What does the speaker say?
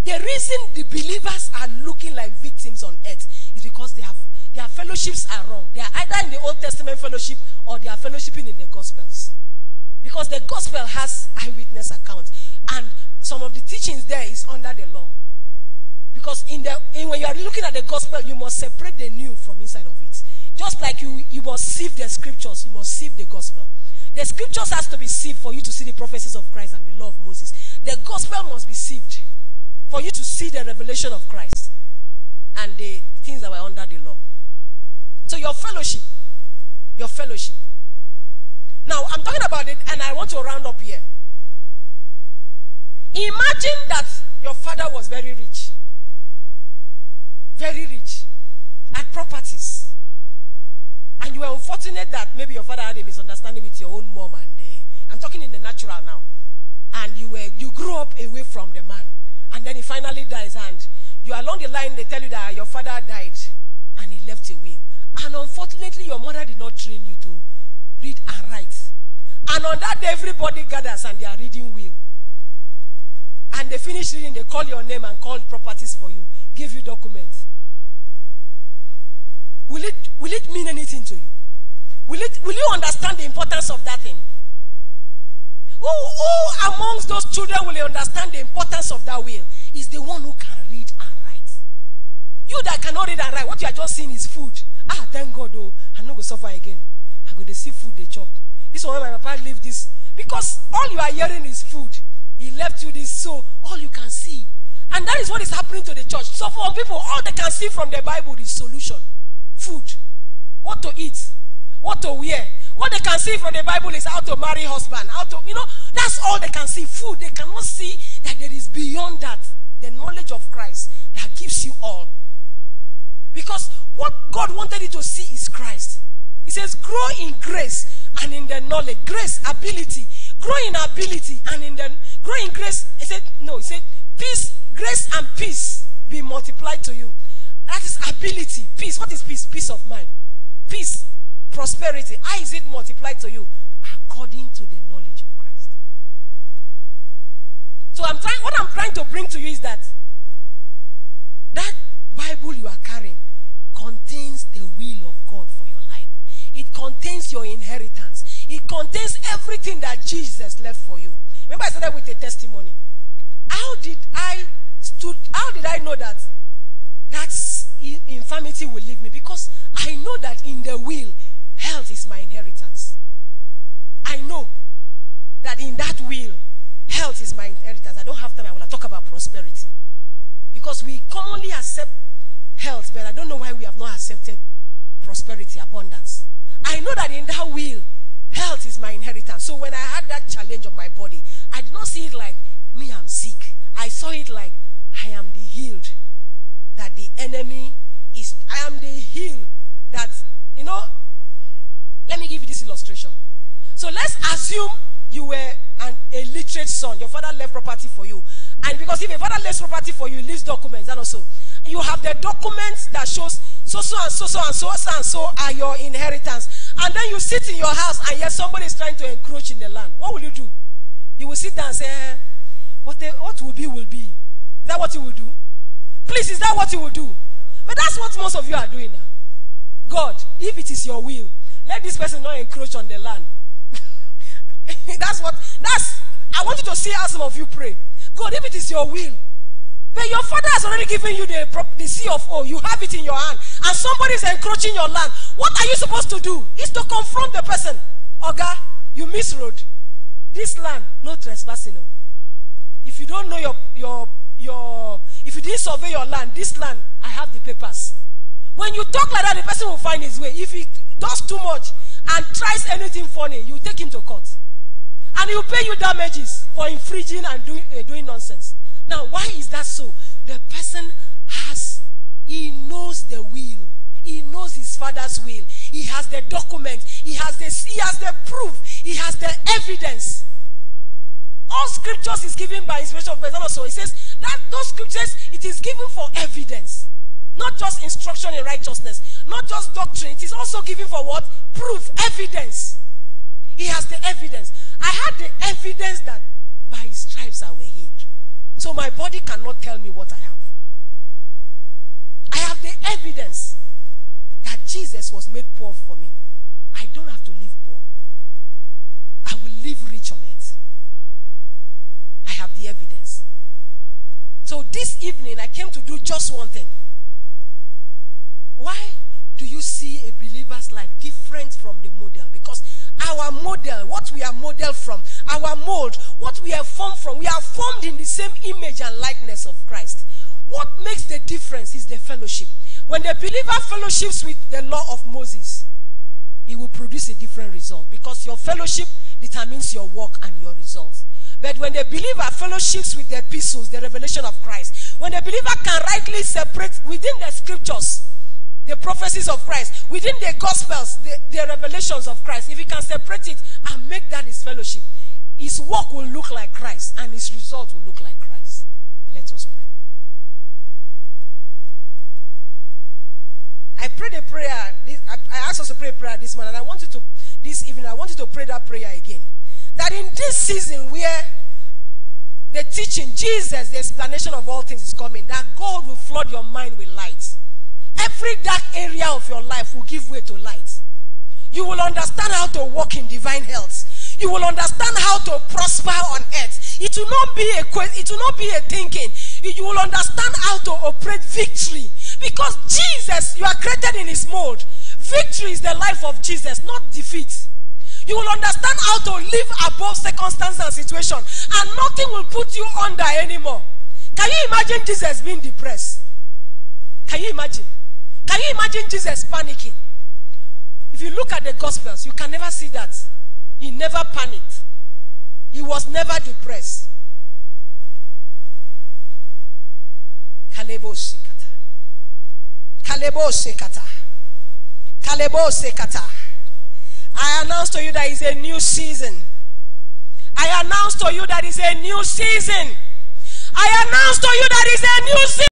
The reason the believers are looking like victims on earth is because their fellowships are wrong. They are either in the Old Testament fellowship or they are fellowshipping in the Gospels. Because the Gospel has eyewitness accounts. And some of the teachings there is under the law. Because when you are looking at the Gospel, you must separate the new from inside of it. Just like you must sieve the scriptures, you must sieve the Gospel. The scriptures has to be sieved for you to see the prophecies of Christ and the law of Moses. The Gospel must be sieved for you to see the revelation of Christ and the things that were under the law. So your fellowship. Now, I'm talking about it, and I want to round up here. Imagine that your father was very rich, had properties, and you were unfortunate that maybe your father had a misunderstanding with your own mom, and I'm talking in the natural now, and you grew up away from the man, and then he finally dies, and you are along the line, they tell you that your father died, and he left a will. And unfortunately, your mother did not train you to read and write. And on that day, everybody gathers and they are reading will. And they finish reading, they call your name and call properties for you, give you documents. Will it mean anything to you? Will you understand the importance of that thing? Who amongst those children will understand the importance of that will? Is the one who can read and write. You that cannot read and write, what you are just seeing is food. Thank God, I'm not going to suffer again. I'm going to see food they chop. This one, my papa leave this. Because all you are hearing is food. He left you this, so all you can see. And that is what is happening to the church. So for people, all they can see from the Bible is solution. Food. What to eat. What to wear. What they can see from the Bible is how to marry husband. That's all they can see. Food. They cannot see that there is beyond that. The knowledge of Christ that gives you all. Because what God wanted you to see is Christ. He says, grow in grace and in the knowledge. Grace, ability. Grow in ability and grow in grace. He said, peace, grace and peace be multiplied to you. That is ability. Peace. What is peace? Peace of mind. Peace, prosperity. How is it multiplied to you? According to the knowledge of Christ. So what I'm trying to bring to you is that Bible you are carrying contains the will of God for your life. It contains your inheritance. It contains everything that Jesus left for you. Remember I started with a testimony. How did I know that infirmity will leave me? Because I know that in the will, health is my inheritance. I know that in that will, health is my inheritance. I don't have time. I will talk about prosperity. Because we commonly accept health, but I don't know why we have not accepted prosperity, abundance. I know that in that will, health is my inheritance. So when I had that challenge of my body, I did not see it like, me, I'm sick. I saw it like, I am the healed. That the enemy is, I am the healed. That, let me give you this illustration. So let's assume you were a literate son. Your father left property for you. And because if a father leaves property for you, he leaves documents. And also, you have the documents that shows so and so are your inheritance. And then you sit in your house and yet somebody is trying to encroach in the land. What will you do? You will sit down and say, what will be, will be. Is that what you will do? Please, is that what you will do? But that's what most of you are doing now. God, if it is your will, let this person not encroach on the land. I want you to see how some of you pray. God, if it is your will, but your father has already given you the CFO, you have it in your hand, and somebody is encroaching your land. What are you supposed to do? Is to confront the person. Oga, you misroad. This land, no trespassing. If you don't know if you didn't survey your land, this land, I have the papers. When you talk like that, the person will find his way. If he does too much and tries anything funny, you take him to court. And he will pay you damages for infringing and doing nonsense. Now, why is that so? The person he knows the will. He knows his father's will. He has the document. He has the proof. He has the evidence. All scriptures is given by inspiration of God. Also, it says that those scriptures, it is given for evidence. Not just instruction in righteousness. Not just doctrine. It is also given for what? Proof, evidence. He has the evidence. I had the evidence that by his stripes I were healed. So my body cannot tell me what I have. I have the evidence that Jesus was made poor for me. I don't have to live poor. I will live rich on it. I have the evidence. So this evening I came to do just one thing. Why do you see a believer's life different from the model? Because our model, what we are modeled from, our mold, what we are formed from, we are formed in the same image and likeness of Christ. What makes the difference is the fellowship. When the believer fellowships with the law of Moses, it will produce a different result, because your fellowship determines your work and your results. But when the believer fellowships with the epistles, the revelation of Christ, when the believer can rightly separate within the scriptures the prophecies of Christ, within the gospels, the revelations of Christ, if he can separate it and make that his fellowship, his work will look like Christ and his result will look like Christ. Let us pray. I prayed a prayer. I asked us to pray a prayer this morning, and this evening I want you to pray that prayer again. That in this season where the teaching, Jesus, the explanation of all things is coming, that God will flood your mind with light. Every dark area of your life will give way to light. You will understand how to walk in divine health. You will understand how to prosper on earth. It will not be a thinking. You will understand how to operate victory. Because Jesus, you are created in his mold. Victory is the life of Jesus, not defeat. You will understand how to live above circumstances and situations, and nothing will put you under anymore. Can you imagine Jesus being depressed? Can you imagine? Can you imagine Jesus panicking? If you look at the Gospels, you can never see that. He never panicked. He was never depressed. Kalebo sekata. Kalebo sekata. Kalebo sekata. I announce to you that it's a new season. I announce to you that it's a new season. I announce to you that it's a new season.